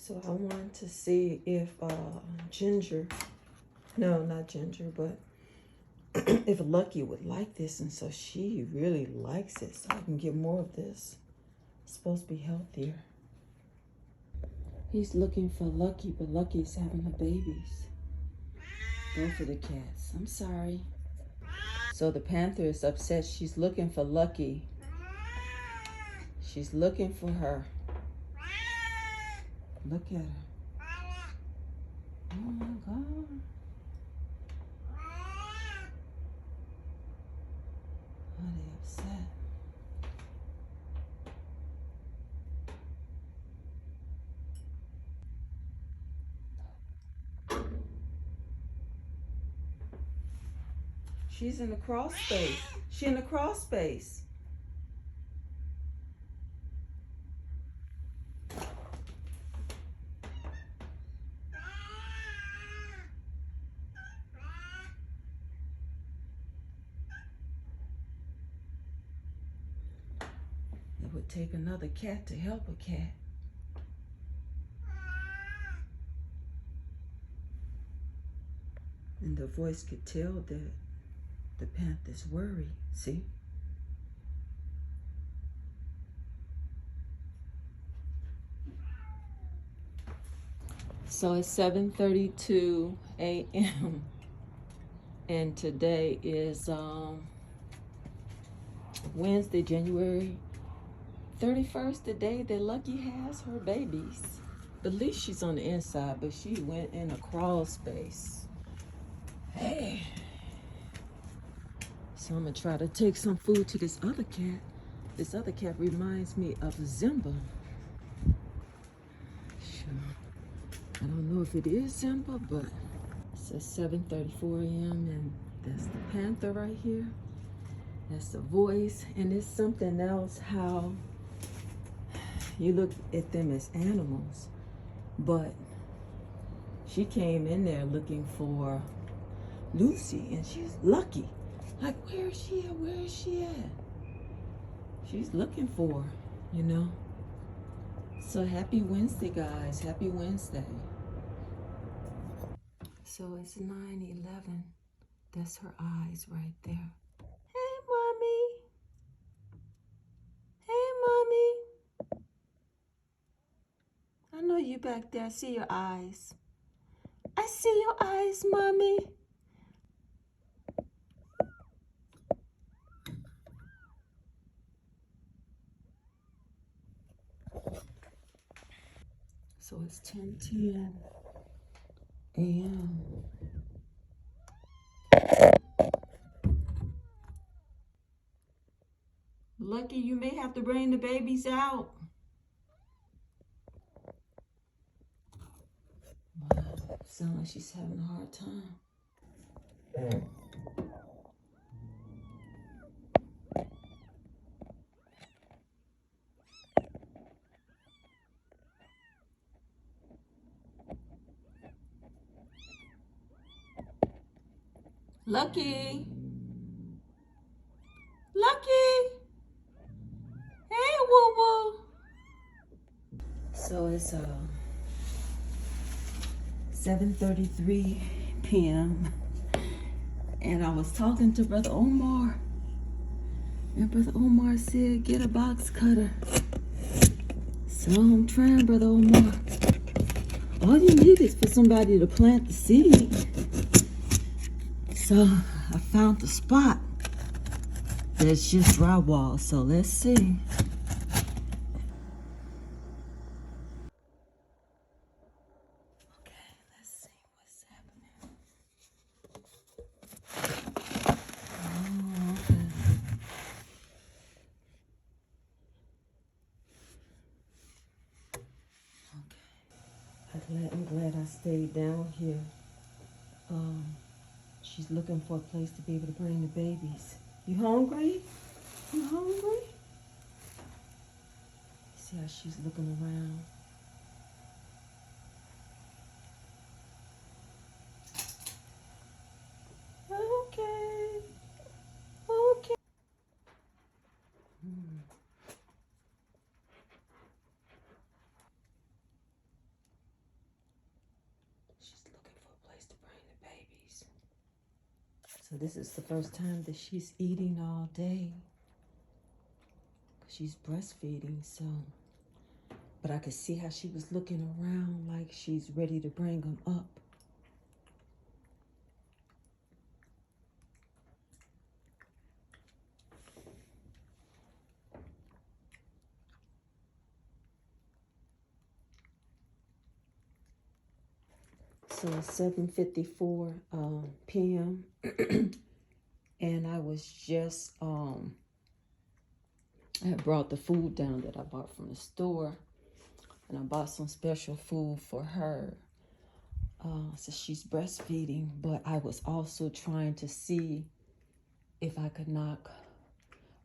So I wanted to see if Ginger, no, not Ginger, but if Lucky would like this. And so she really likes it, so I can get more of this. It's supposed to be healthier. He's looking for Lucky, but Lucky's having her babies. Both of the cats. I'm sorry. So the panther is upset. She's looking for Lucky. She's looking for her. Look at her. Oh my God. Are they upset? She's in the crawl space. She's in the crawl space. It would take another cat to help a cat. And the voice could tell that the panther's worried. See? So it's 7:32 a.m. and today is Wednesday, January 31st, the day that Lucky has her babies. At least she's on the inside, but she went in a crawl space. Hey. So I'm gonna try to take some food to this other cat. This other cat reminds me of Zimba. Sure. I don't know if it is Zimba, but it's at 7:34 a.m. and that's the panther right here. That's the voice, and it's something else how you look at them as animals, but she came in there looking for Lucy, and she's Lucky. Like, where is she at? Where is she at? She's looking for her, you know? So happy Wednesday, guys. Happy Wednesday. So it's 9:11. That's her eyes right there. Hey, Mommy. Hey, Mommy. I know you back there. I see your eyes. I see your eyes, Mommy. So it's 10:10 a.m. Lucky, you may have to bring the babies out. Wow, sounds like she's having a hard time. Lucky. Lucky. Hey, woo woo. So it's 7:33 p.m. and I was talking to Brother Omar, and Brother Omar said, get a box cutter. So I'm trying, Brother Omar. All you need is for somebody to plant the seed. So I found the spot. There's just drywall, so let's see. Okay, let's see what's happening. Oh, okay. I'm glad I stayed down here. She's looking for a place to be able to bring the babies. You hungry? You hungry? See how she's looking around. Okay. Okay. So this is the first time that she's eating all day. She's breastfeeding, so. But I could see how she was looking around like she's ready to bring him up. So it's 7:54 p.m. and I was just I had brought the food down that I bought from the store, and I bought some special food for her. So she's breastfeeding, but I was also trying to see if I could knock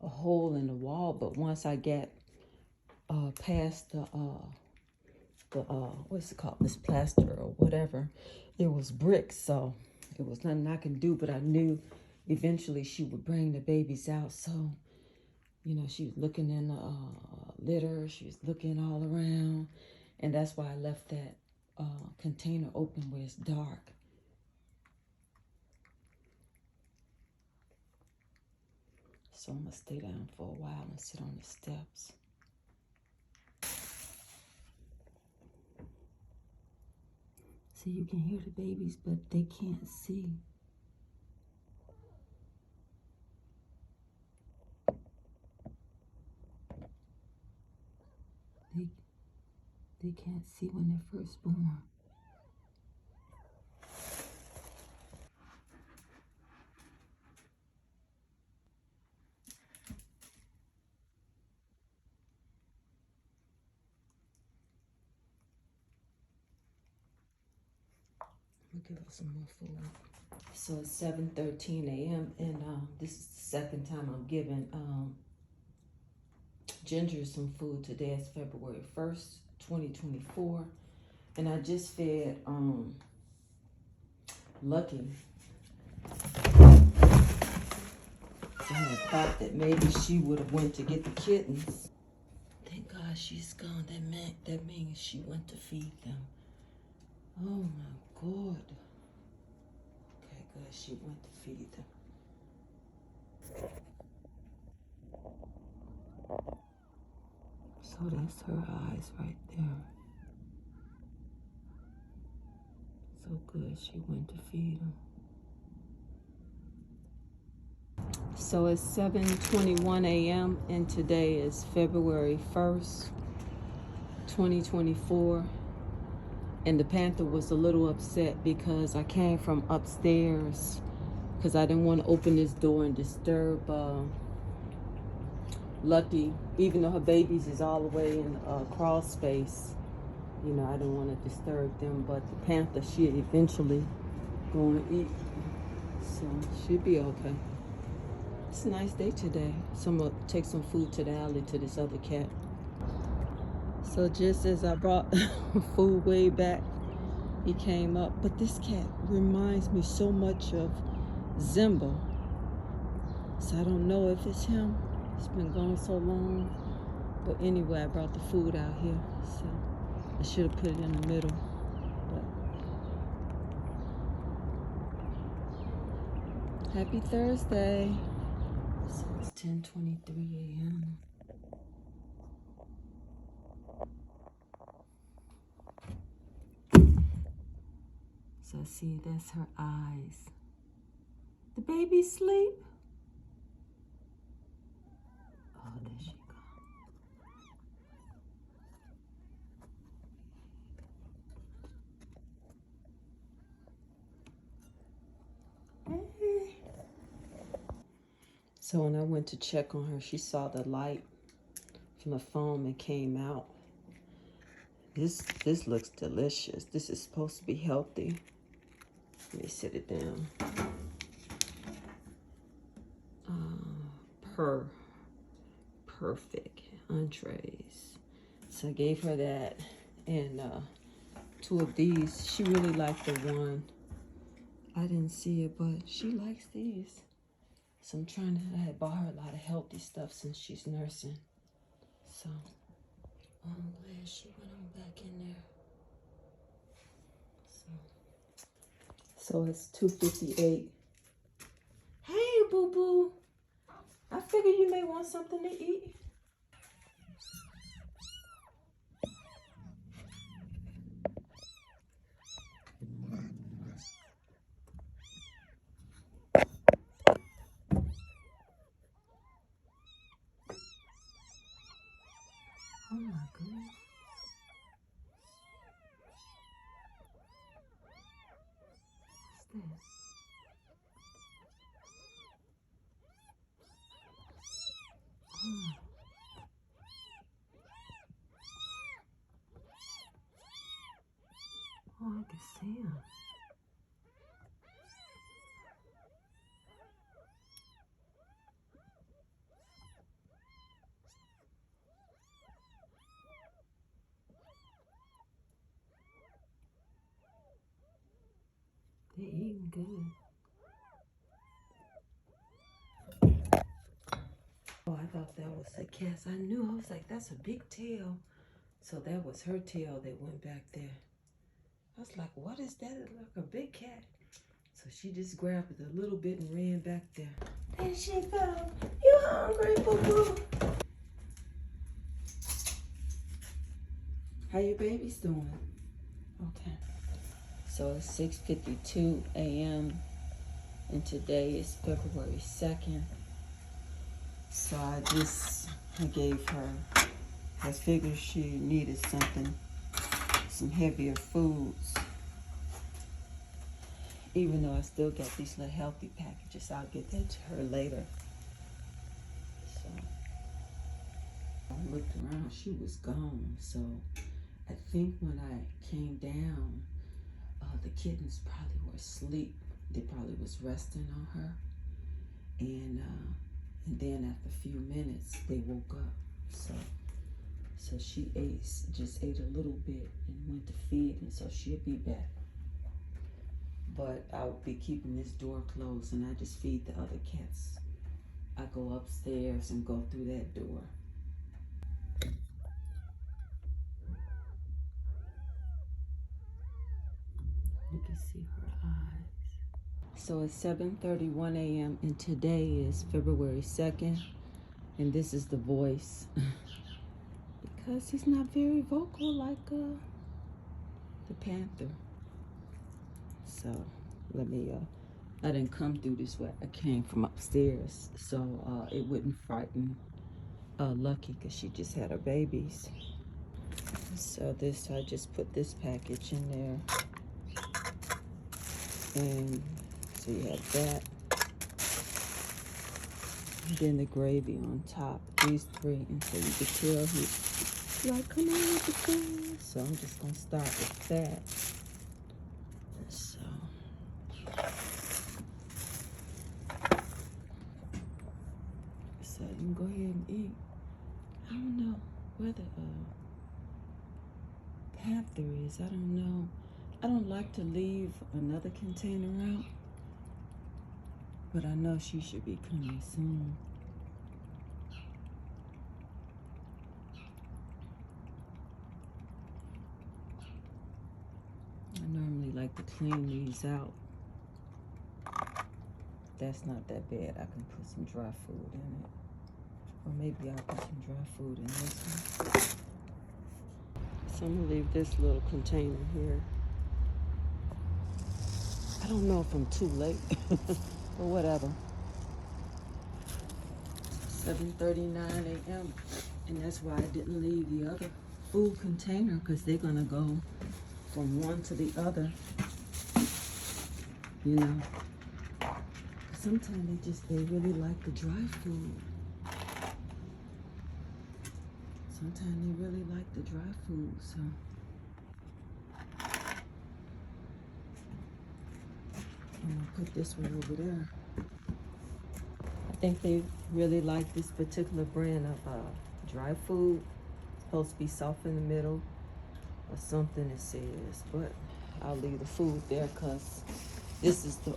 a hole in the wall. But once I get past the what's it called, this plaster or whatever, it was bricks, so it was nothing I can do. But I knew eventually she would bring the babies out. So, you know, she was looking in the litter, she was looking all around, and that's why I left that container open where it's dark. So I'm gonna stay down for a while and sit on the steps. So you can hear the babies, but they can't see. They can't see when they're first born. I'll give her some more food. So it's 7:13 a.m. and this is the second time I'm giving Ginger some food. Today is February 1st, 2024. And I just fed Lucky. I had thought that maybe she would have went to get the kittens. Thank God she's gone. That means she went to feed them. Oh my God. Okay, good. She went to feed them. So that's her eyes right there. So good, she went to feed them. So it's 7:21 a.m. and today is February 1st, 2024. And the Panther was a little upset because I came from upstairs because I didn't want to open this door and disturb Lucky, even though her babies is all the way in crawl space. You know, I didn't want to disturb them, but the Panther, she eventually going to eat, so she'll be okay. It's a nice day today. So I'm going to take some food to the alley to this other cat. So just as I brought food way back, he came up. But this cat reminds me so much of Zimba. So I don't know if it's him. It's been gone so long. But anyway, I brought the food out here. So I should have put it in the middle. But happy Thursday. So it's 10:23 a.m. So see, that's her eyes. The baby sleep? Oh, there she goes. Hey. So when I went to check on her, she saw the light from the phone and came out. This looks delicious. This is supposed to be healthy. Let me sit it down. Perfect entrees. So I gave her that and 2 of these. She really liked the one. I didn't see it, but she likes these. So I had bought her a lot of healthy stuff since she's nursing. So I'm glad she went on back in there. So it's 2:58 boo-boo. I figure you may want something to eat. Oh my goodness. What's this? Oh, I can see him. They're eating good. Oh, I thought that was a cat. I knew. I was like, that's a big tail. So that was her tail that went back there. I was like, what is that? It looked like a big cat. So she just grabbed it a little bit and ran back there. There she go. You hungry, boo-boo? How your baby's doing? Okay. So it's 6:52 a.m. and today is February 2nd. So I gave her, I figured she needed something, some heavier foods. Even though I still got these little healthy packages, I'll get that to her later. So I looked around, she was gone. So I think when I came down, the kittens probably were asleep. They probably was resting on her. And then after a few minutes, they woke up. So she just ate a little bit and went to feed, and so she'll be back. But I'll be keeping this door closed, and I just feed the other cats. I go upstairs and go through that door. You can see her eyes. So it's 7:31 a.m. and today is February 2nd, and this is the voice. Because he's not very vocal like the panther. So let me, I didn't come through this way. I came from upstairs, so it wouldn't frighten Lucky because she just had her babies. So I just put this package in there. And so you have that. And then the gravy on top, these three. And so you can tell he's like, come on with the food. So I'm just gonna start with that. So you can go ahead and eat. I don't know where the panther is. I don't know. I don't like to leave another container out, but I know she should be coming soon. I normally like to clean these out. That's not that bad. I can put some dry food in it. Or maybe I'll put some dry food in this one. So I'm gonna leave this little container here. I don't know if I'm too late, or whatever. 7:39 a.m. And that's why I didn't leave the other food container, because they're gonna go from one to the other. You know, sometimes they really like the dry food. Sometimes they really like the dry food, so. I'm gonna put this one over there. I think they really like this particular brand of dry food. It's supposed to be soft in the middle or something, it says, but I'll leave the food there because this is the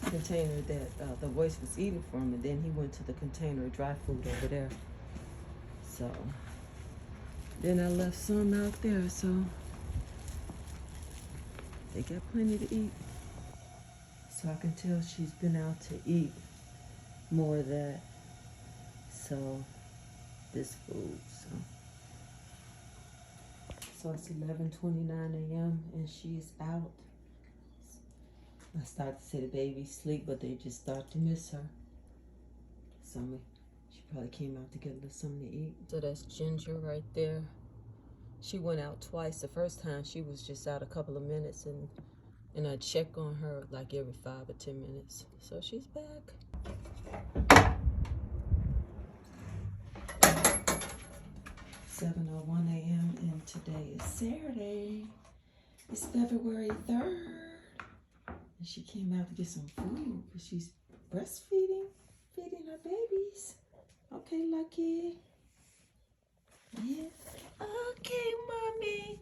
container that the voice was eating from, and then he went to the container of dry food over there. So then I left some out there, so they got plenty to eat. So I can tell she's been out to eat. more of that. So this food, so it's 11:29 a.m. and she's out. I started to say the baby's asleep, but they just start to miss her. So she probably came out to get a little something to eat. So that's Ginger right there. She went out twice. The first time she was just out a couple of minutes, and I check on her like every 5 or 10 minutes. So she's back. 7:01 a.m. and today is Saturday. It's February 3rd. And she came out to get some food because she's feeding her babies. Okay, Lucky. Yeah. Okay, Mommy.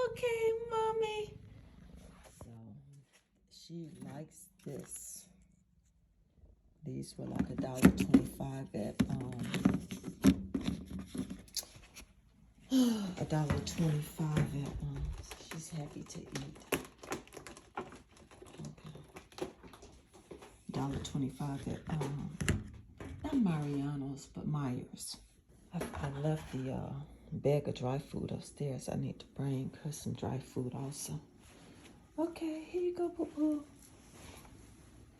Okay, Mommy. So she likes this. These were like $1.25 at $1.25 at she's happy to eat. Okay. $1.25 at not Mariano's but Myers. I left the bag of dry food upstairs. I need to bring her some dry food also. Okay, here you go, Poo Poo.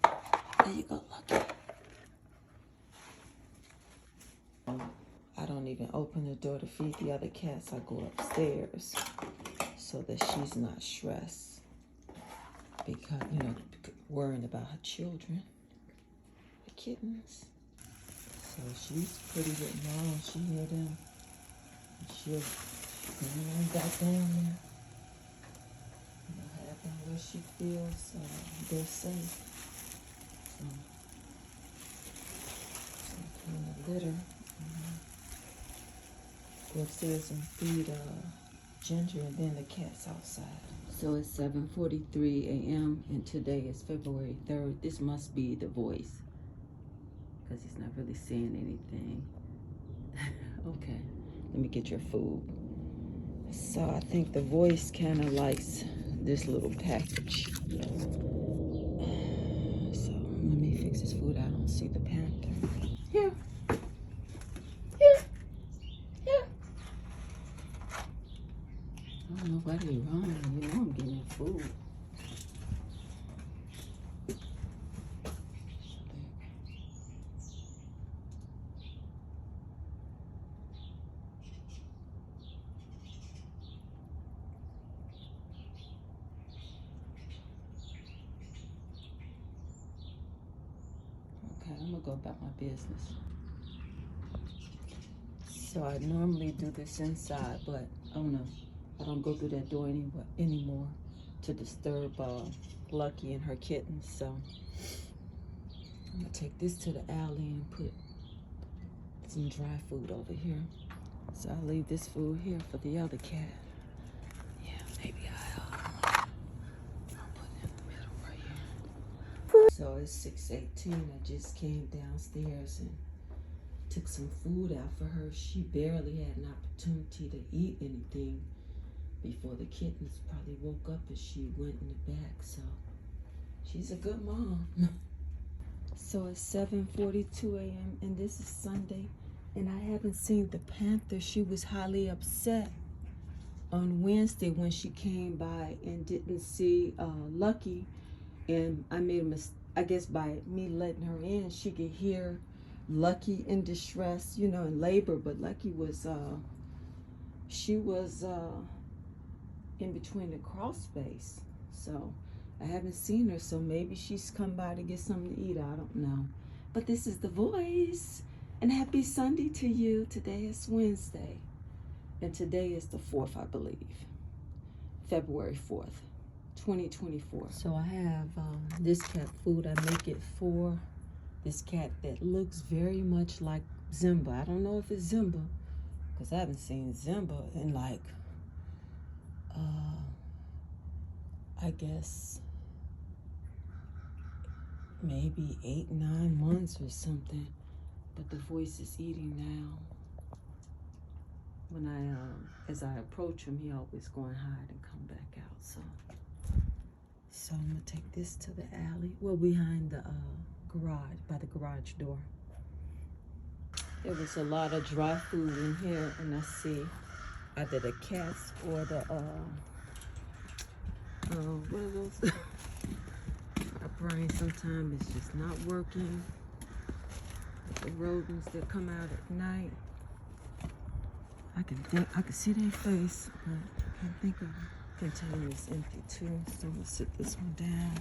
There you go, Lucky. I don't even open the door to feed the other cats. I go upstairs so that she's not stressed because, you know, worrying about her children, the kittens. So she's pretty with mom. She hear them. She'll go back down there. You know, have them where she feels they're safe. So clean the litter. Go upstairs and feed Ginger and then the cats outside. So it's 7:43 a.m. and today is February 3rd. This must be the voice because he's not really saying anything. Okay, let me get your food. So I think the voice kind of likes this little package. So let me fix his food. I don't see the panther. Here. I don't know why they run. You know I'm getting food. Okay, I'm gonna go about my business. So I normally do this inside, but I don't go through that door anymore to disturb Lucky and her kittens. So I'm gonna take this to the alley and put some dry food over here. So I'll leave this food here for the other cat. Yeah, maybe I'll put it in the middle right here. So it's 6:18. I just came downstairs and took some food out for her. She barely had an opportunity to eat anything before the kittens probably woke up and she went in the back. So she's a good mom. So it's 7:42 a.m. and this is Sunday, and I haven't seen the panther. She was highly upset on Wednesday when she came by and didn't see Lucky, and I made a mistake. I guess by me letting her in, she could hear Lucky in distress, you know, in labor, but Lucky was she was in between the crawl space. So I haven't seen her, so maybe she's come by to get something to eat. I don't know. But this is the voice. And happy Sunday to you. Today is Wednesday. And today is the 4th, I believe. February 4th, 2024. So I have this cat food. I make it for this cat that looks very much like Zimba. I don't know if it's Zimba because I haven't seen Zimba in like, I guess maybe 8, 9 months or something. But the voice is eating now. When as I approach him, he always go and hide and come back out. So I'm gonna take this to the alley. Well, behind the garage, by the garage door. There was a lot of dry food in here, and I see either the cats or the, what are those? My brain sometimes is just not working. The rodents that come out at night. I can see their face, but I think the container is empty too. So I'm gonna sit this one down.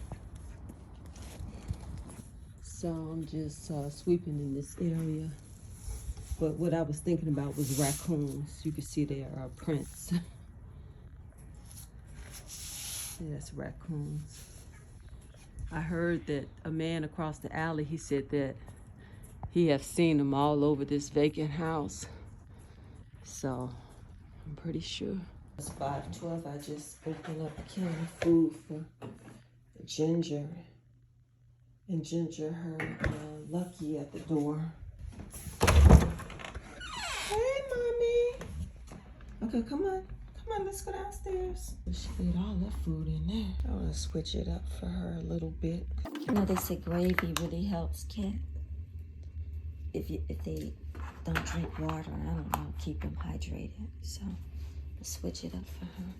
So I'm just sweeping in this area. But what I was thinking about was raccoons. You can see there are prints. Yes, raccoons. I heard that a man across the alley, he said that he has seen them all over this vacant house. So I'm pretty sure. It's 5:12. I just opened up a can of food for Ginger. And Ginger heard Lucky at the door. Hey, Mommy. Okay, come on. Come on, let's go downstairs. She ate all that food in there. I want to switch it up for her a little bit. You know, they say gravy really helps kids. If they don't drink water, I don't know, keep them hydrated. So I'll switch it up for her.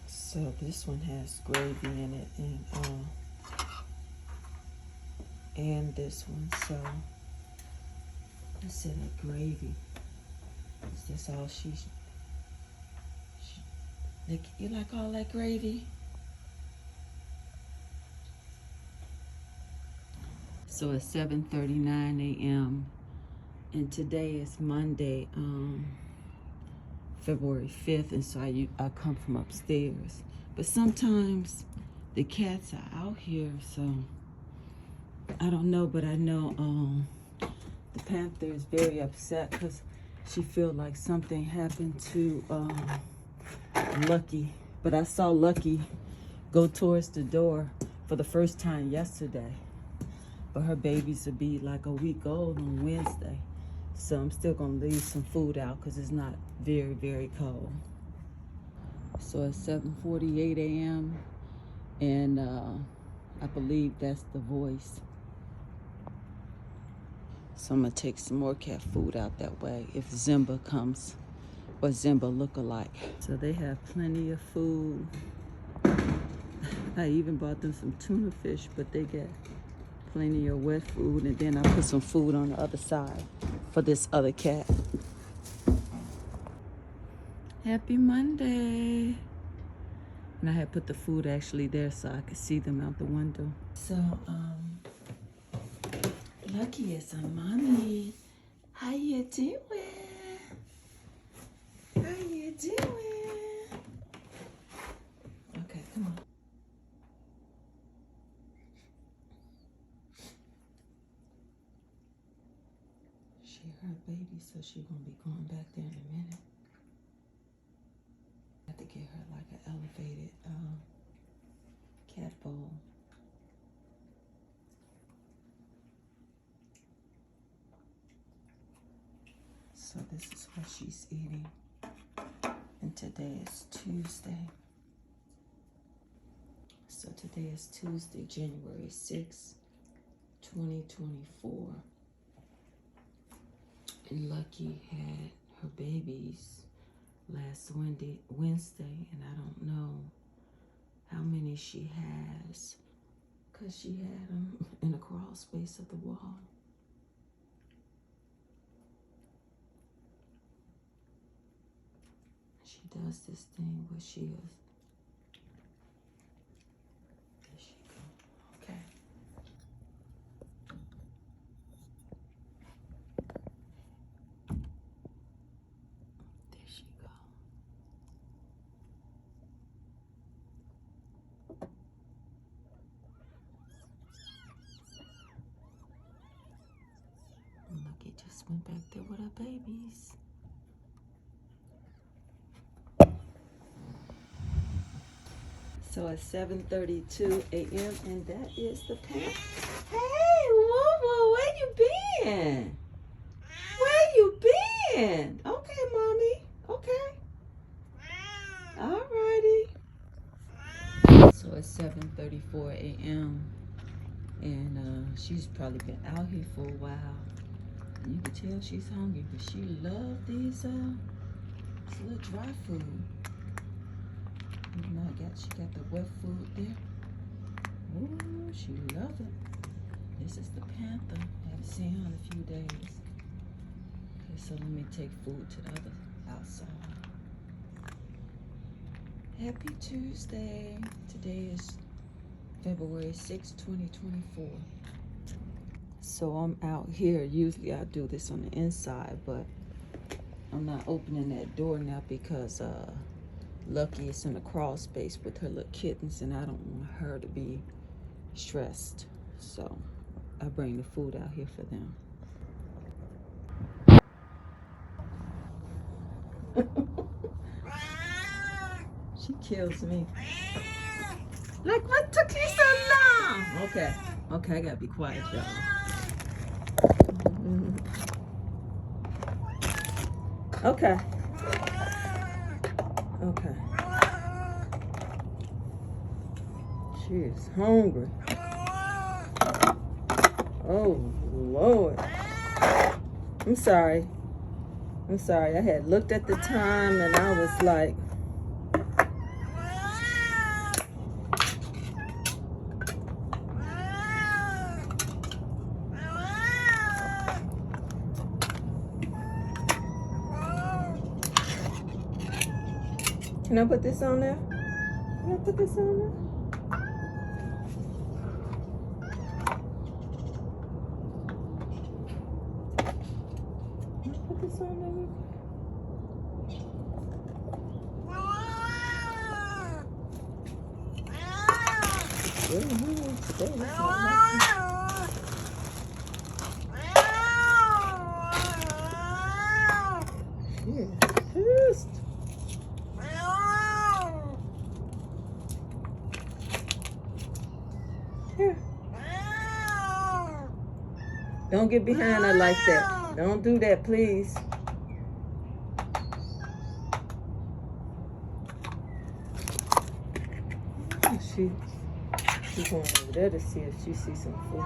So this one has gravy in it, and this one. So let's say that gravy. Is this all she like? You like all that gravy? So it's 7:39 a.m. and today is Monday, February 5th, and so I come from upstairs. But sometimes the cats are out here, so I don't know, but I know the Panther is very upset because she feel like something happened to Lucky. But I saw Lucky go towards the door for the first time yesterday. But her babies will be like a week old on Wednesday. So I'm still gonna leave some food out because it's not very, very cold. So it's 7:48 a.m. and I believe that's the voice. So I'm gonna take some more cat food out that way if Zimba comes, or Zimba look alike. So they have plenty of food. I even bought them some tuna fish, but they get plenty of wet food, and then I put some food on the other side for this other cat. Happy Monday. And I had put the food actually there so I could see them out the window. So, Lucky is a mommy. How you doing? How you doing? Okay, come on. She her baby, so she's gonna be going back there in a minute. I have to get her like an elevated cat bowl. So this is what she's eating. And today is Tuesday. So today is Tuesday, January 6th, 2024. And Lucky had her babies last Wednesday, and I don't know how many she has because she had them in the crawl space of the wall. She does this thing where she is. There she go. Okay. There she go. And Lucky just went back there with her babies. So So it's 7:32 a.m. and that is the panther. Hey, Woo, where you been? Where you been? Okay, mommy. Okay. Alrighty. So it's 7:34 a.m. and she's probably been out here for a while. And you can tell she's hungry, but she loves these this little dry food. You know, she got the wet food there. Ooh, she loves it. This is the panther. I haven't seen her in a few days. Okay, so let me take food to the other outside. Happy Tuesday. Today is February 6, 2024. So I'm out here. Usually I do this on the inside, but I'm not opening that door now because Lucky is in a crawl space with her little kittens and I don't want her to be stressed. So I bring the food out here for them. She kills me. Like, what took you so long? Okay, I gotta be quiet, y'all. Okay. She is hungry. Oh, Lord. I'm sorry. I had looked at the time and I was like, can I put this on there? Can I put this on there? Can I put this on there? Really hungry today. That's not she is pissed. Here. Don't get behind her like that. Don't do that, please. She's going over there to see if she sees some food.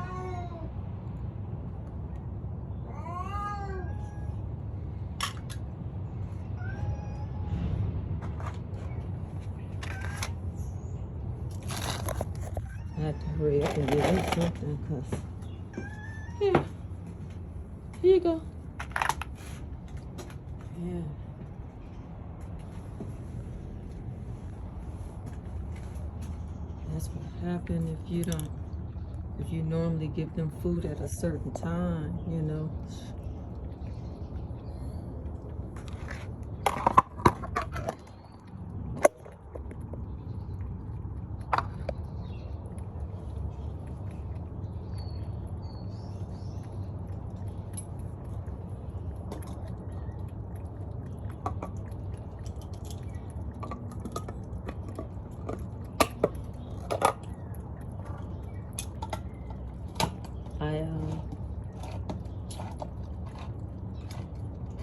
I have to hurry up and get her something, because here you go. Yeah. That's what happens if you normally give them food at a certain time, you know.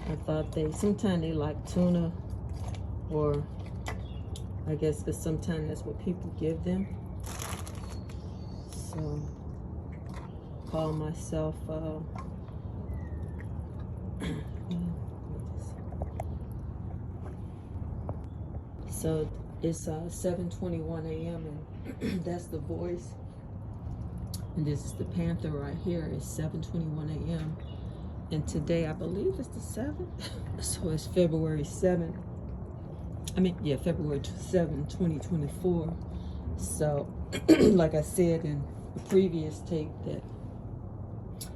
I thought sometimes they like tuna, or I guess because sometimes that's what people give them. So call myself so it's 7:21 a.m. and that's the voice, and this is the panther right here. It's 7:21 a.m. and today I believe it's the 7th. So it's February 7th. February 7, 2024. So like I said in the previous tape, that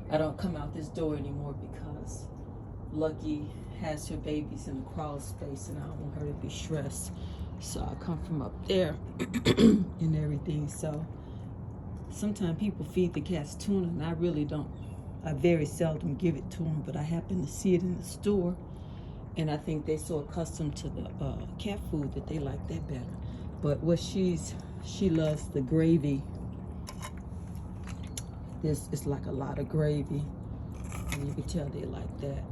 I don't come out this door anymore because Lucky has her babies in a crawl space and I don't want her to be stressed. So I come from up there and everything. So sometimes people feed the cats tuna and I really don't. I very seldom give it to them, but I happen to see it in the store, and I think they're so accustomed to the cat food that they like that better. But what she's She loves the gravy. This is like a lot of gravy. And you can tell they like that.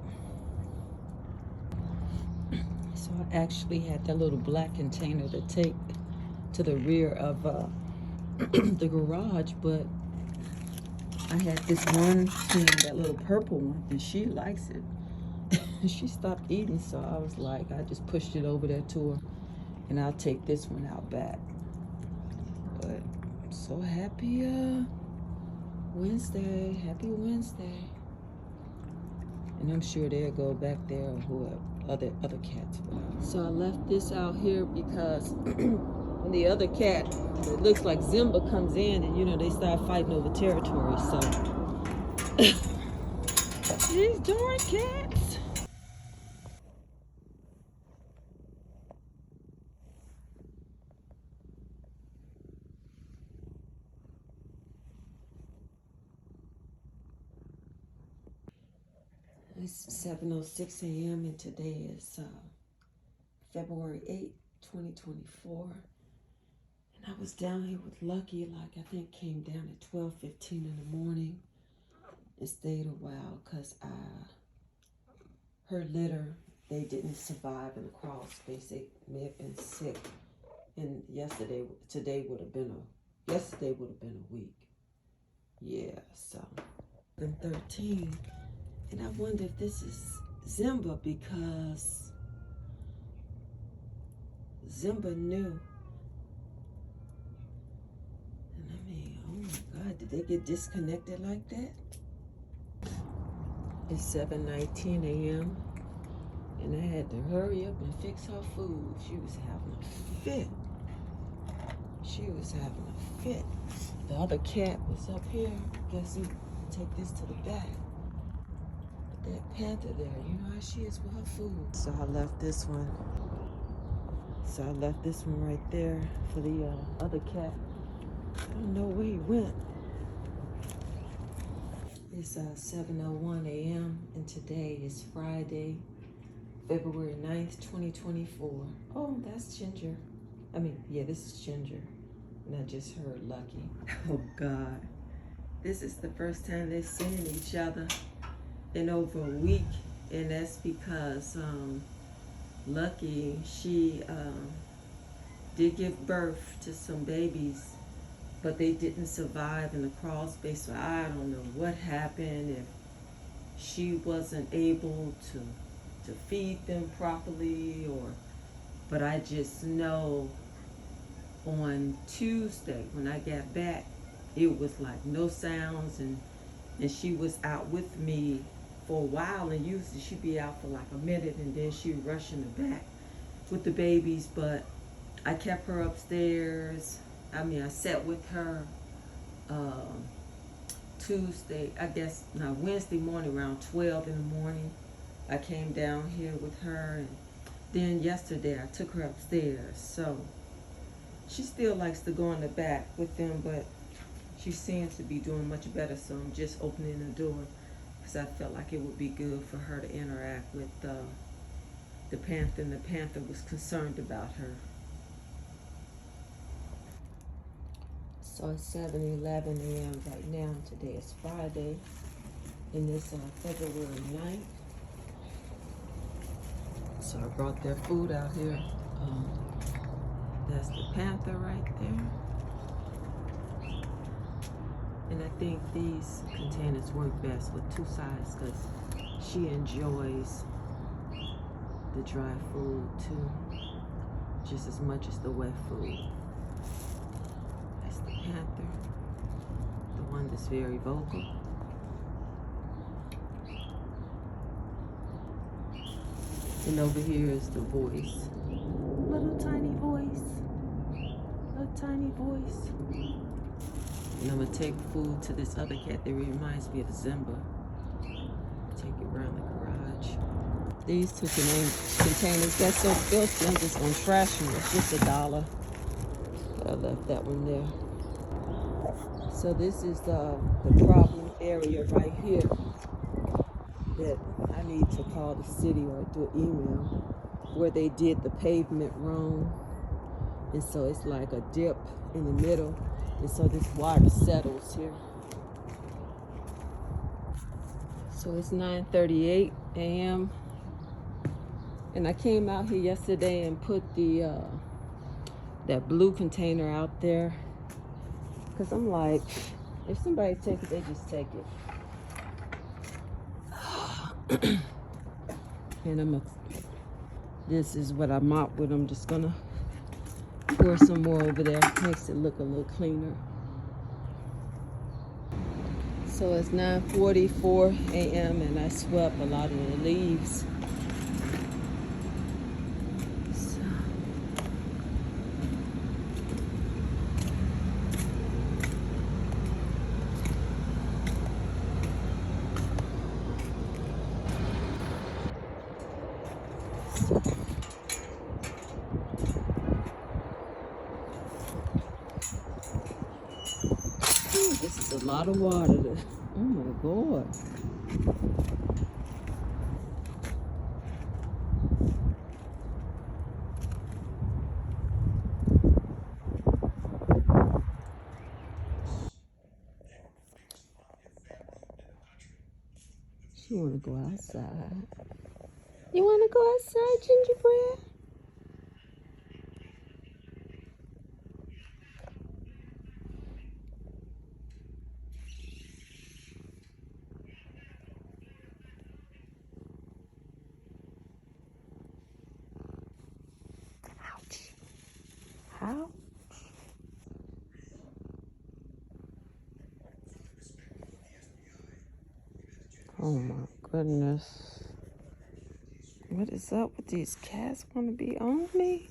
So I actually had that little black container to take to the rear of the garage, but I had this one can, that little purple one, and she likes it. She stopped eating, so I was like, I just pushed it over there to her, and I'll take this one out back. But I'm so happy Wednesday. Happy Wednesday. And I'm sure they'll go back there or whoever, other cats. So I left this out here because when the other cat, it looks like Zimba, comes in, and you know, they start fighting over territory. So these darn cats. It's 7:06 a.m. and today is February 8th, 2024. And I was down here with Lucky, like I think came down at 12:15 in the morning and stayed a while because her litter, they didn't survive in the crawl space. They may have been sick. And today would have been a week. Yeah, so been 13. And I wonder if this is Zimba, because Zimba knew. And I mean, oh my God, did they get disconnected like that? It's 7:19 a.m. and I had to hurry up and fix her food. She was having a fit. The other cat was up here. Guess who? Take this to the back. That panther there, you know how she is with her food. So I left this one. Right there for the other cat. I don't know where he went. It's 7:01 a.m. and today is Friday, February 9th, 2024. Oh, that's Ginger. This is Ginger. And I just heard Lucky. Oh God. This is the first time they've seen each other in over a week, and that's because Lucky, she did give birth to some babies, but they didn't survive in the crawl space. So I don't know what happened, if she wasn't able to feed them properly, but I just know on Tuesday when I got back, it was like no sounds, and she was out with me for a while, and usually she'd be out for like a minute and then she'd rush in the back with the babies. But I kept her upstairs. I sat with her Wednesday morning around 12 in the morning. I came down here with her, and then yesterday I took her upstairs. So she still likes to go in the back with them, but she seems to be doing much better. So I'm just opening the door because I felt like it would be good for her to interact with the panther, and the panther was concerned about her. So it's 7:11 a.m. right now. Today is Friday, and it's February 9th. So I brought their food out here. That's the panther right there. And I think these containers work best with two sides because she enjoys the dry food too, just as much as the wet food. That's the panther, the one that's very vocal. And over here is the voice. Little tiny voice. Little tiny voice. And I'm gonna take food to this other cat that reminds me of Zimba. Take it around the garage. These two containers got so filthy, I'm just gonna trash them. It's just $1. But I left that one there. So this is the problem area right here that I need to call the city or do an email, where they did the pavement wrong. And so it's like a dip in the middle. And so this water settles here. So it's 9:38 a.m. And I came out here yesterday and put the that blue container out there. Because I'm like, if somebody take it, they just take it. And this is what I mop with. I'm just gonna pour some more over there. Makes it look a little cleaner. So it's 9:44 a.m. and I swept a lot of the leaves. Ooh, this is a lot of water. Oh my God. She wanna go outside. You wanna go outside, Gingerbread? Ouch. How? Oh my goodness. What is up with these cats? Want to be on me?